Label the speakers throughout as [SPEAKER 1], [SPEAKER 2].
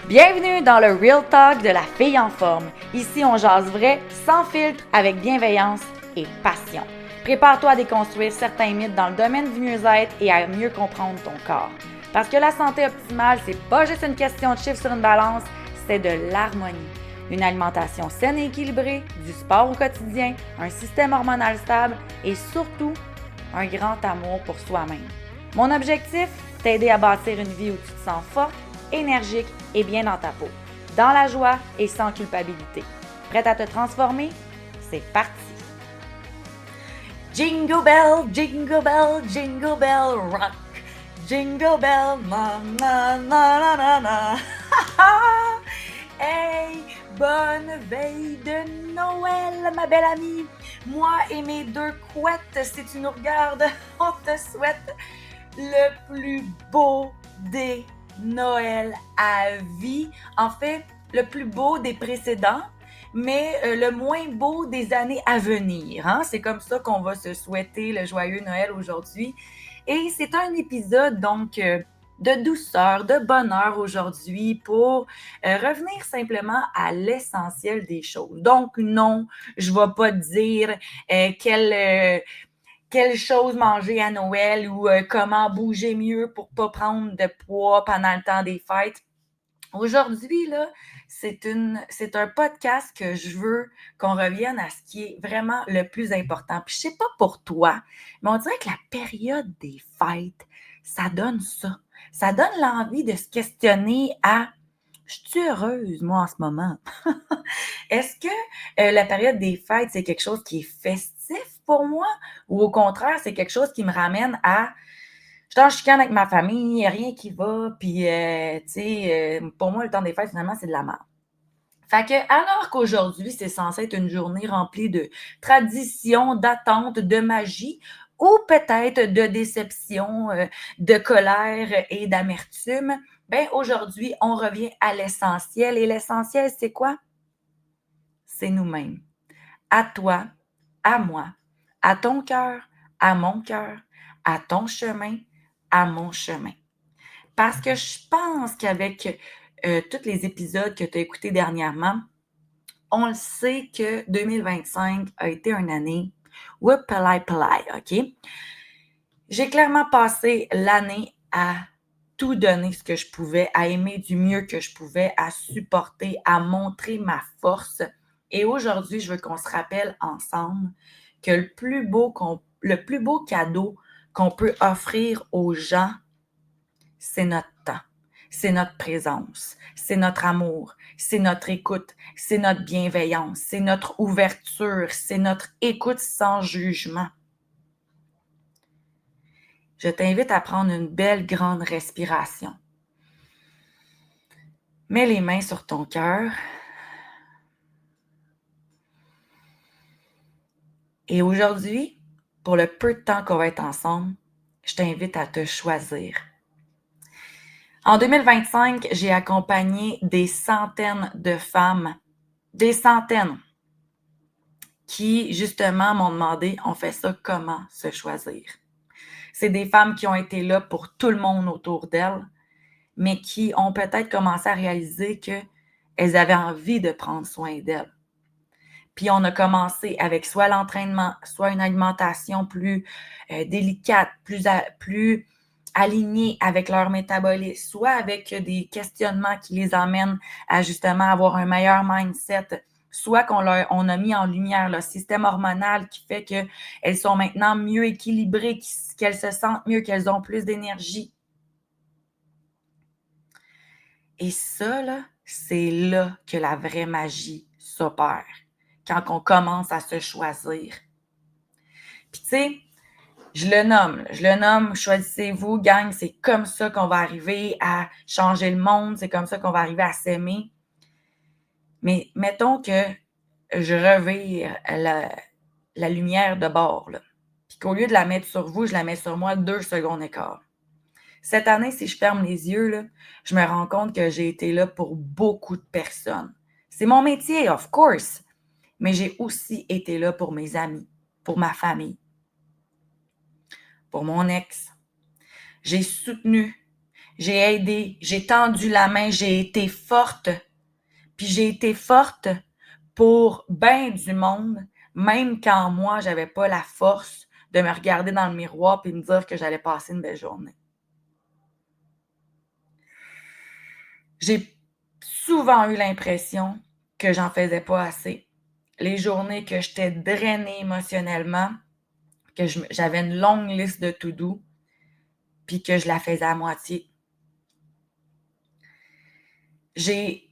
[SPEAKER 1] Bienvenue dans le Real Talk de la fille en forme. Ici, on jase vrai, sans filtre, avec bienveillance et passion. Prépare-toi à déconstruire certains mythes dans le domaine du mieux-être et à mieux comprendre ton corps. Parce que la santé optimale, c'est pas juste une question de chiffres sur une balance, c'est de l'harmonie. Une alimentation saine et équilibrée, du sport au quotidien, un système hormonal stable et surtout, un grand amour pour soi-même. Mon objectif, t'aider à bâtir une vie où tu te sens forte, énergique et bien dans ta peau, dans la joie et sans culpabilité. Prête à te transformer? C'est parti! Jingle bell, jingle bell, jingle bell rock. Jingle bell, na na na na na na. Hey, bonne veille de Noël, ma belle amie. Moi et mes deux couettes, si tu nous regardes, on te souhaite le plus beau des Noël à vie. En fait, le plus beau des précédents, mais le moins beau des années à venir. Hein? C'est comme ça qu'on va se souhaiter le joyeux Noël aujourd'hui. Et c'est un épisode donc de douceur, de bonheur aujourd'hui pour revenir simplement à l'essentiel des choses. Donc non, je ne vais pas te dire quelle chose manger à Noël ou comment bouger mieux pour pas prendre de poids pendant le temps des fêtes. Aujourd'hui, là, c'est un podcast que je veux qu'on revienne à ce qui est vraiment le plus important. Puis je sais pas pour toi, mais on dirait que la période des fêtes, ça donne ça. Ça donne l'envie de se questionner à je suis heureuse, moi, en ce moment? Est-ce que la période des fêtes, c'est quelque chose qui est festif pour moi ou au contraire, c'est quelque chose qui me ramène à je suis en chicane avec ma famille, il n'y a rien qui va, puis tu sais, pour moi, le temps des fêtes, finalement, c'est de la merde. Fait que, alors qu'aujourd'hui, c'est censé être une journée remplie de traditions, d'attentes, de magie, ou peut-être de déception, de colère et d'amertume, ben aujourd'hui, on revient à l'essentiel. Et l'essentiel, c'est quoi? C'est nous-mêmes. À toi, à moi, à ton cœur, à mon cœur, à ton chemin, à mon chemin. Parce que je pense qu'avec tous les épisodes que tu as écoutés dernièrement, on le sait que 2025 a été une année whoopalai, OK? J'ai clairement passé l'année à tout donner ce que je pouvais, à aimer du mieux que je pouvais, à supporter, à montrer ma force. Et aujourd'hui, je veux qu'on se rappelle ensemble que le plus beau cadeau qu'on peut offrir aux gens, c'est notre temps, c'est notre présence, c'est notre amour, c'est notre écoute, c'est notre bienveillance, c'est notre ouverture, c'est notre écoute sans jugement. Je t'invite à prendre une belle grande respiration. Mets les mains sur ton cœur. Et aujourd'hui, pour le peu de temps qu'on va être ensemble, je t'invite à te choisir. En 2025, j'ai accompagné des centaines de femmes, des centaines, qui justement m'ont demandé, on fait ça comment se choisir? C'est des femmes qui ont été là pour tout le monde autour d'elles, mais qui ont peut-être commencé à réaliser qu'elles avaient envie de prendre soin d'elles. Puis on a commencé avec soit l'entraînement, soit une alimentation plus délicate, plus alignée avec leur métabolisme, soit avec des questionnements qui les amènent à justement avoir un meilleur mindset, soit on a mis en lumière le système hormonal qui fait qu'elles sont maintenant mieux équilibrées, qu'elles se sentent mieux, qu'elles ont plus d'énergie. Et ça, là, c'est là que la vraie magie s'opère, quand on commence à se choisir. Puis tu sais, je le nomme, choisissez-vous, gang, c'est comme ça qu'on va arriver à changer le monde, c'est comme ça qu'on va arriver à s'aimer. Mais mettons que je revire la lumière de bord, là, puis qu'au lieu de la mettre sur vous, je la mets sur moi 2 secondes et quart. Cette année, si je ferme les yeux, là, je me rends compte que j'ai été là pour beaucoup de personnes. C'est mon métier, of course, mais j'ai aussi été là pour mes amis, pour ma famille, pour mon ex. J'ai soutenu, j'ai aidé, j'ai tendu la main, j'ai été forte. Puis j'ai été forte pour bien du monde, même quand moi, j'avais pas la force de me regarder dans le miroir et me dire que j'allais passer une belle journée. J'ai souvent eu l'impression que j'en faisais pas assez. Les journées que j'étais drainée émotionnellement, que j'avais une longue liste de to-do, puis que je la faisais à moitié. J'ai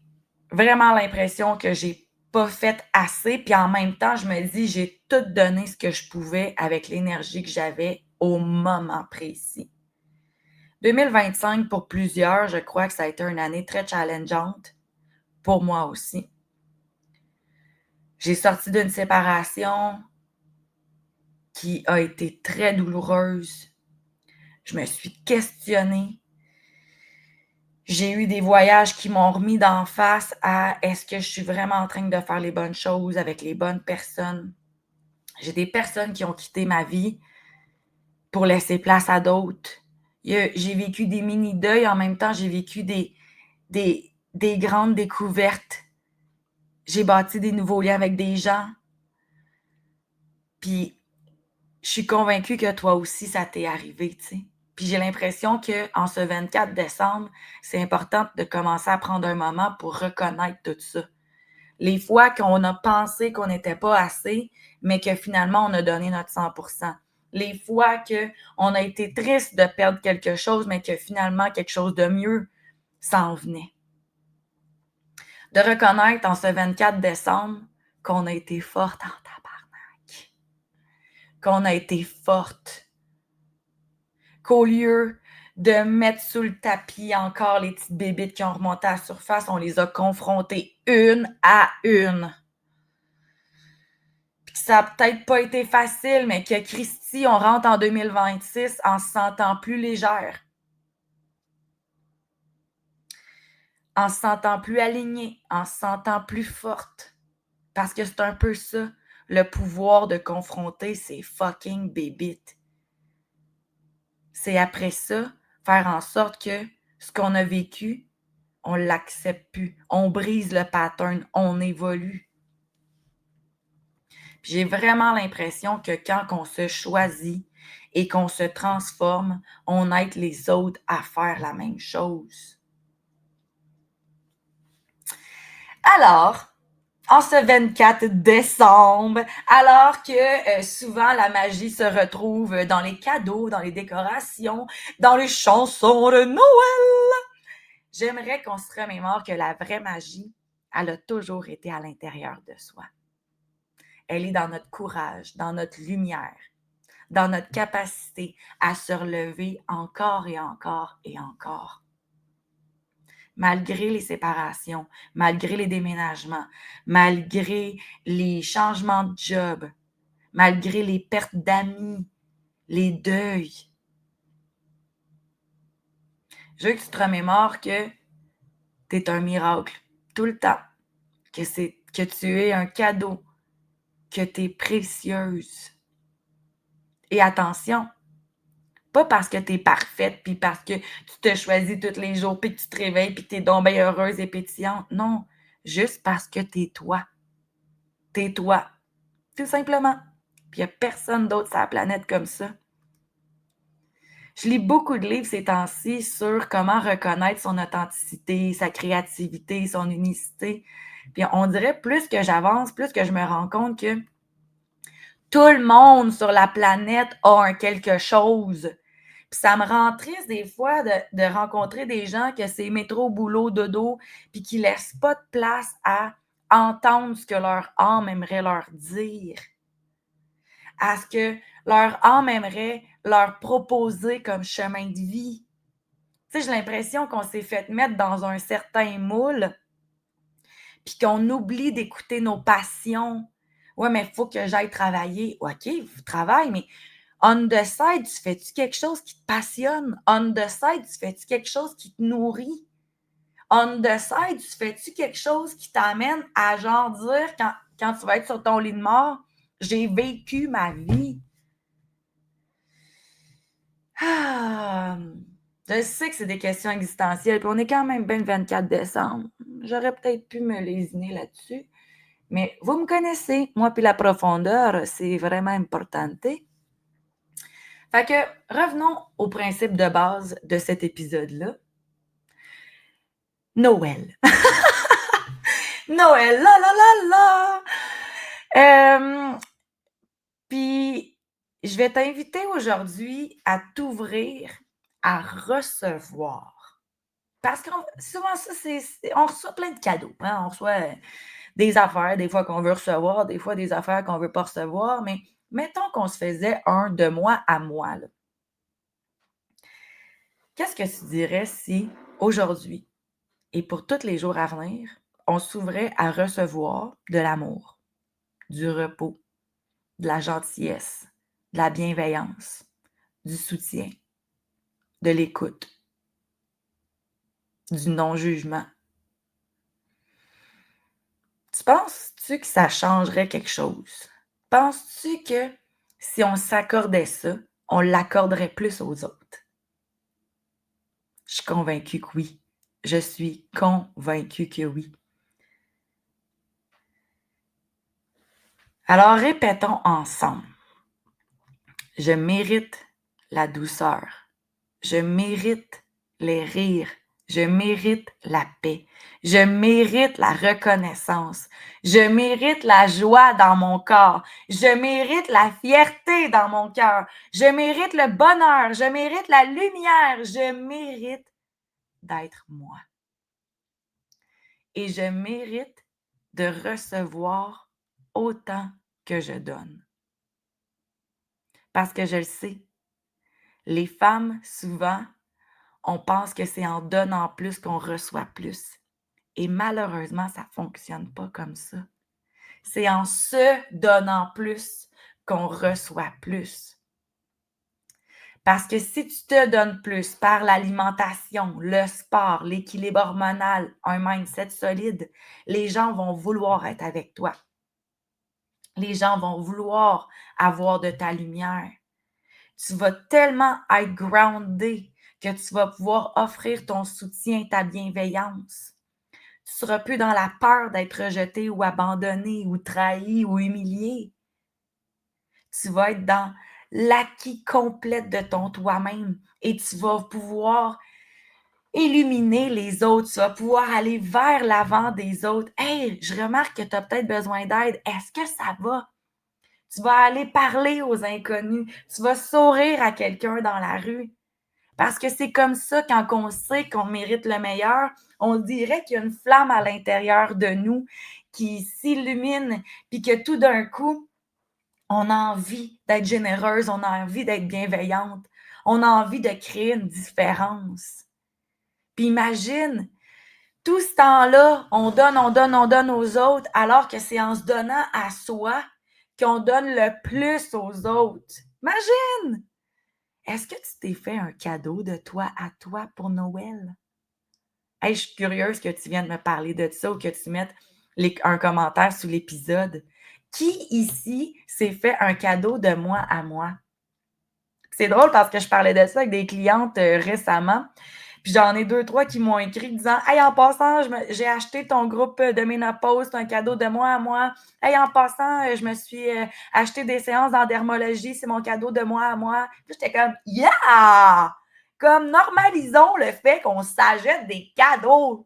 [SPEAKER 1] vraiment l'impression que j'ai pas fait assez, puis en même temps, je me dis: «J'ai tout donné ce que je pouvais avec l'énergie que j'avais au moment précis». 2025 pour plusieurs, je crois que ça a été une année très challengeante, pour moi aussi. J'ai sorti d'une séparation qui a été très douloureuse. Je me suis questionnée. J'ai eu des voyages qui m'ont remis d'en face à: est-ce que je suis vraiment en train de faire les bonnes choses avec les bonnes personnes? J'ai des personnes qui ont quitté ma vie pour laisser place à d'autres. J'ai vécu des mini-deuils, en même temps, j'ai vécu des grandes découvertes. J'ai bâti des nouveaux liens avec des gens. Puis, je suis convaincue que toi aussi, ça t'est arrivé, tu sais. Puis j'ai l'impression qu'en ce 24 décembre, c'est important de commencer à prendre un moment pour reconnaître tout ça. Les fois qu'on a pensé qu'on n'était pas assez, mais que finalement, on a donné notre 100%. Les fois qu'on a été triste de perdre quelque chose, mais que finalement, quelque chose de mieux s'en venait. De reconnaître en ce 24 décembre qu'on a été forte en tabarnak. Qu'on a été forte. Qu'au lieu de mettre sous le tapis encore les petites bébites qui ont remonté à la surface, on les a confrontées une à une. Puis que ça a peut-être pas été facile, mais que Christy, on rentre en 2026 en se sentant plus légère, en se sentant plus alignée, en se sentant plus forte. Parce que c'est un peu ça, le pouvoir de confronter ces fucking bébites. C'est après ça, faire en sorte que ce qu'on a vécu, on l'accepte plus. On brise le pattern, on évolue. Puis j'ai vraiment l'impression que quand on se choisit et qu'on se transforme, on aide les autres à faire la même chose. Alors, en ce 24 décembre, alors que souvent la magie se retrouve dans les cadeaux, dans les décorations, dans les chansons de Noël, j'aimerais qu'on se remémore que la vraie magie, elle a toujours été à l'intérieur de soi. Elle est dans notre courage, dans notre lumière, dans notre capacité à se relever encore et encore et encore. Malgré les séparations, malgré les déménagements, malgré les changements de job, malgré les pertes d'amis, les deuils. Je veux que tu te remémores que tu es un miracle tout le temps, que tu es un cadeau, que tu es précieuse. Et attention, pas parce que tu es parfaite, puis parce que tu te choisis tous les jours, puis que tu te réveilles, puis que tu es donc bien heureuse et pétillante. Non, juste parce que tu es toi. Tu es toi, tout simplement. Puis il n'y a personne d'autre sur la planète comme ça. Je lis beaucoup de livres ces temps-ci sur comment reconnaître son authenticité, sa créativité, son unicité. Puis on dirait plus que j'avance, plus que je me rends compte que tout le monde sur la planète a un quelque chose. Puis ça me rend triste des fois de rencontrer des gens que c'est métro, boulot, dodo, puis qui laissent pas de place à entendre ce que leur âme aimerait leur dire, à ce que leur âme aimerait leur proposer comme chemin de vie. Tu sais, j'ai l'impression qu'on s'est fait mettre dans un certain moule, puis qu'on oublie d'écouter nos passions. Ouais, mais il faut que j'aille travailler. OK, travaille, mais on the side, tu fais-tu quelque chose qui te passionne? On the side, tu fais-tu quelque chose qui te nourrit? On the side, tu fais-tu quelque chose qui t'amène à genre dire quand tu vas être sur ton lit de mort, j'ai vécu ma vie. Ah! Je sais que c'est des questions existentielles, puis on est quand même bien le 24 décembre. J'aurais peut-être pu me lésiner là-dessus, mais vous me connaissez, moi puis la profondeur, c'est vraiment important. Fait que revenons au principe de base de cet épisode-là. Noël. Noël, la la la la! Puis, je vais t'inviter aujourd'hui à t'ouvrir à recevoir. Parce que souvent, ça, on reçoit plein de cadeaux. Hein? On reçoit des affaires, des fois qu'on veut recevoir, des fois des affaires qu'on ne veut pas recevoir. Mais mettons qu'on se faisait un de moi à moi. Là. Qu'est-ce que tu dirais si aujourd'hui et pour tous les jours à venir, on s'ouvrait à recevoir de l'amour, du repos, de la gentillesse, de la bienveillance, du soutien, de l'écoute, du non-jugement. Tu penses-tu que ça changerait quelque chose? Penses-tu que si on s'accordait ça, on l'accorderait plus aux autres? Je suis convaincue que oui. Je suis convaincue que oui. Alors répétons ensemble. Je mérite la douceur. Je mérite les rires. Je mérite la paix. Je mérite la reconnaissance. Je mérite la joie dans mon corps. Je mérite la fierté dans mon cœur. Je mérite le bonheur. Je mérite la lumière. Je mérite d'être moi. Et je mérite de recevoir autant que je donne. Parce que je le sais, les femmes, souvent, on pense que c'est en donnant plus qu'on reçoit plus. Et malheureusement, ça ne fonctionne pas comme ça. C'est en se donnant plus qu'on reçoit plus. Parce que si tu te donnes plus par l'alimentation, le sport, l'équilibre hormonal, un mindset solide, les gens vont vouloir être avec toi. Les gens vont vouloir avoir de ta lumière. Tu vas tellement être groundé que tu vas pouvoir offrir ton soutien, ta bienveillance. Tu ne seras plus dans la peur d'être rejeté ou abandonné ou trahi ou humilié. Tu vas être dans l'acquis complet de ton toi-même et tu vas pouvoir illuminer les autres. Tu vas pouvoir aller vers l'avant des autres. Hey, je remarque que tu as peut-être besoin d'aide. Est-ce que ça va? Tu vas aller parler aux inconnus. Tu vas sourire à quelqu'un dans la rue. Parce que c'est comme ça, quand on sait qu'on mérite le meilleur, on dirait qu'il y a une flamme à l'intérieur de nous qui s'illumine, puis que tout d'un coup, on a envie d'être généreuse, on a envie d'être bienveillante, on a envie de créer une différence. Puis imagine, tout ce temps-là, on donne, on donne, on donne aux autres, alors que c'est en se donnant à soi qu'on donne le plus aux autres. Imagine! Est-ce que tu t'es fait un cadeau de toi à toi pour Noël? Hey, je suis curieuse que tu viennes me parler de ça ou que tu mettes un commentaire sous l'épisode. Qui ici s'est fait un cadeau de moi à moi? C'est drôle parce que je parlais de ça avec des clientes récemment. Puis j'en ai 2, 3 qui m'ont écrit disant Hey, en passant, j'ai acheté ton groupe de ménopause, c'est un cadeau de moi à moi. Hey, en passant, je me suis acheté des séances en dermologie, c'est mon cadeau de moi à moi. Puis j'étais comme Yeah! Comme normalisons le fait qu'on s'achète des cadeaux.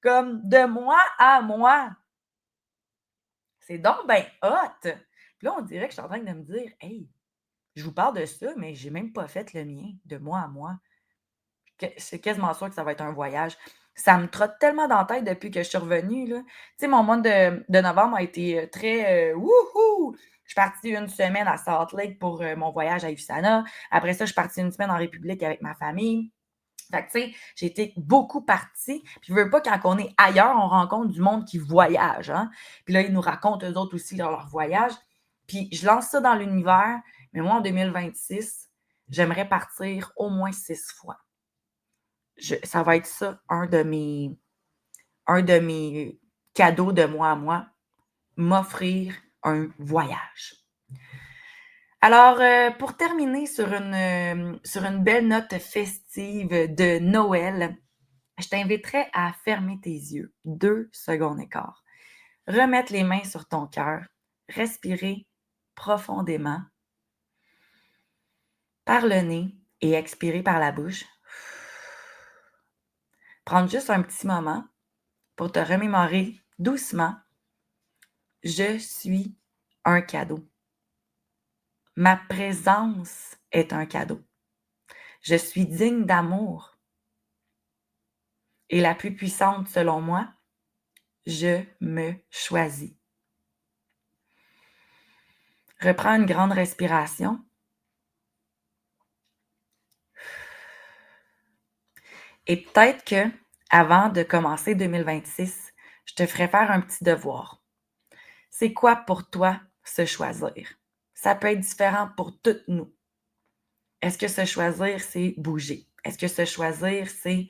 [SPEAKER 1] Comme de moi à moi. C'est donc ben hot! Puis là, on dirait que je suis en train de me dire Hey, je vous parle de ça, mais j'ai même pas fait le mien, de moi à moi. C'est quasiment sûr que ça va être un voyage. Ça me trotte tellement dans la tête depuis que je suis revenue, là. Tu sais, mon mois de novembre a été très wouhou! Je suis partie une semaine à Salt Lake pour mon voyage à USANA. Après ça, je suis partie une semaine en République avec ma famille. Fait que, tu sais, j'ai été beaucoup partie. Puis, je veux pas, quand on est ailleurs, on rencontre du monde qui voyage, hein. Puis là, ils nous racontent eux autres aussi leur voyage. Puis, je lance ça dans l'univers. Mais moi, en 2026, j'aimerais partir au moins 6 fois. Ça va être ça, un de mes cadeaux de moi à moi, m'offrir un voyage. Alors, pour terminer sur une belle note festive de Noël, je t'inviterais à fermer tes yeux 2 secondes et quart. Remettre les mains sur ton cœur, respirer profondément par le nez et expirer par la bouche. Prendre juste un petit moment pour te remémorer doucement: «Je suis un cadeau. Ma présence est un cadeau. Je suis digne d'amour et la plus puissante selon moi, je me choisis». Reprends une grande respiration. Et peut-être que avant de commencer 2026, je te ferai faire un petit devoir. C'est quoi pour toi se choisir? Ça peut être différent pour toutes nous. Est-ce que se choisir, c'est bouger? Est-ce que se choisir, c'est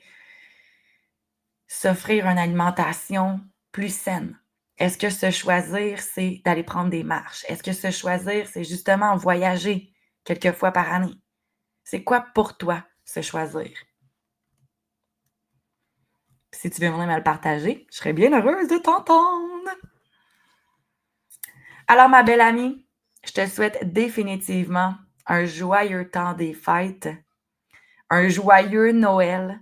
[SPEAKER 1] s'offrir une alimentation plus saine? Est-ce que se choisir, c'est d'aller prendre des marches? Est-ce que se choisir, c'est justement voyager quelques fois par année? C'est quoi pour toi se choisir? Si tu veux venir me le partager, je serais bien heureuse de t'entendre. Alors, ma belle amie, je te souhaite définitivement un joyeux temps des fêtes, un joyeux Noël.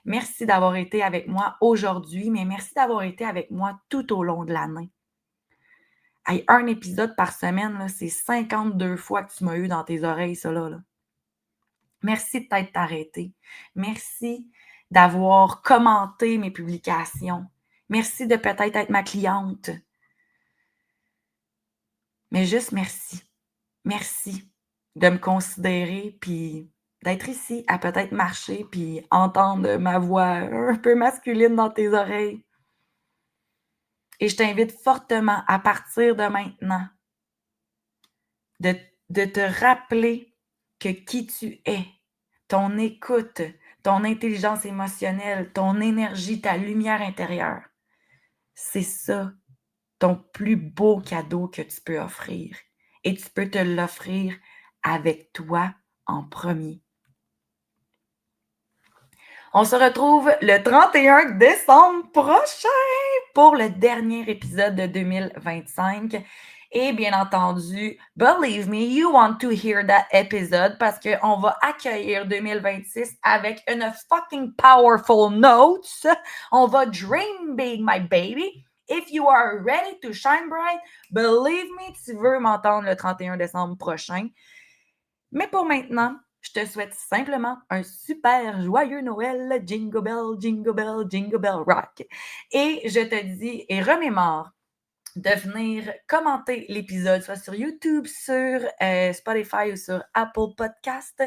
[SPEAKER 1] Merci d'avoir été avec moi aujourd'hui, mais merci d'avoir été avec moi tout au long de l'année. Hey, un épisode par semaine, là, c'est 52 fois que tu m'as eu dans tes oreilles, ça là. Merci de t'être arrêté. Merci d'avoir commenté mes publications. Merci de peut-être être ma cliente. Mais juste merci. Merci de me considérer, puis d'être ici à peut-être marcher, puis entendre ma voix un peu masculine dans tes oreilles. Et je t'invite fortement à partir de maintenant de, de te rappeler que qui tu es, ton écoute, ton intelligence émotionnelle, ton énergie, ta lumière intérieure, c'est ça ton plus beau cadeau que tu peux offrir. Et tu peux te l'offrir avec toi en premier. On se retrouve le 31 décembre prochain pour le dernier épisode de 2025. Et bien entendu, believe me, you want to hear that episode parce qu'on va accueillir 2026 avec une fucking powerful note. On va dream big, my baby. If you are ready to shine bright, believe me, tu veux m'entendre le 31 décembre prochain. Mais pour maintenant, je te souhaite simplement un super joyeux Noël, jingle bell, jingle bell, jingle bell rock. Et je te dis et remémore de venir commenter l'épisode, soit sur YouTube, sur Spotify ou sur Apple Podcast.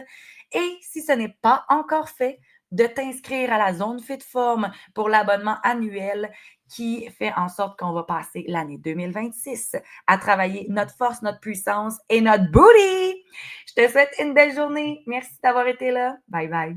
[SPEAKER 1] Et si ce n'est pas encore fait, de t'inscrire à la zone Fit Forme pour l'abonnement annuel qui fait en sorte qu'on va passer l'année 2026 à travailler notre force, notre puissance et notre booty. Je te souhaite une belle journée. Merci d'avoir été là. Bye bye.